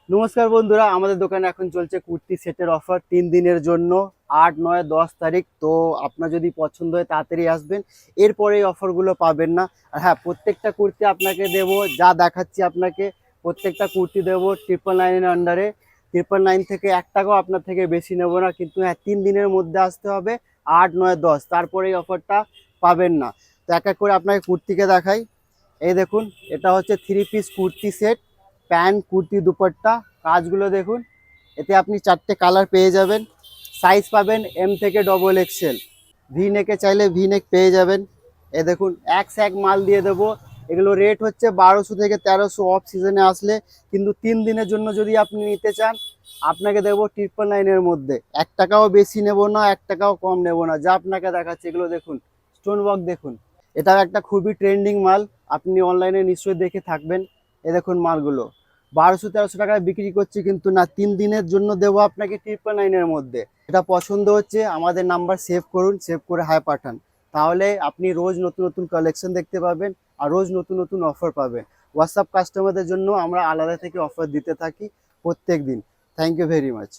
নমস্কার বন্ধুরা, আমাদের দোকানে এখন চলছে কুর্তি সেটের অফার 3 দিনের জন্য। 8, 9, 10 তারিখ। তো আপনার যদি পছন্দ হয় তাড়াতাড়ি আসবেন, এরপরে এই অফারগুলো পাবেন না। আর হ্যাঁ, প্রত্যেকটা কুর্তি আপনাকে দেবো, যা দেখাচ্ছি আপনাকে প্রত্যেকটা কুর্তি দেবো 999-এর আন্ডারে। 999 থেকে 1 টাকাও আপনার থেকে বেশি নেব না, কিন্তু হ্যাঁ 3 দিনের মধ্যে আসতে হবে। 8, 9, 10 তারপরে এই অফারটা পাবেন না। তো এক এক করে আপনাকে কুর্তিকে দেখাই। এই দেখুন, এটা হচ্ছে 3 piece kurti set, pant, kurti, dupatta. কাজগুলো দেখুন, এতে আপনি 4টে কালার পেয়ে যাবেন। সাইজ পাবেন এম থেকে XXL। ভি নেকে চাইলে ভি নেক পেয়ে যাবেন। এ দেখুন, এক স্যাক মাল দিয়ে দেবো। এগুলো রেট হচ্ছে 1200 থেকে 1300 অফ সিজনে আসলে, কিন্তু 3 দিনের জন্য যদি আপনি নিতে চান আপনাকে দেবো 999-এর মধ্যে। 1 টাকাও বেশি নেব না, 1 টাকাও কম নেব না। যা আপনাকে দেখাচ্ছে এগুলো দেখুন, স্টোন ওয়ার্ক দেখুন। এটাও একটা খুবই ট্রেন্ডিং মাল, আপনি অনলাইনে নিশ্চয়ই দেখে থাকবেন। এ দেখুন মালগুলো 1200-1300 টাকায় বিক্রি করছি, কিন্তু না, 3 দিনের জন্য দেবো আপনাকে 999-এর মধ্যে। এটা পছন্দ হচ্ছে আমাদের নাম্বার সেভ করুন, সেভ করে হাই পাঠান। তাহলে আপনি রোজ নতুন নতুন কালেকশন দেখতে পাবেন, আর রোজ নতুন নতুন অফার পাবেন। হোয়াটসঅ্যাপ কাস্টমারদের জন্য আমরা আলাদা থেকে অফার দিতে থাকি প্রত্যেক দিন। Thank you very much.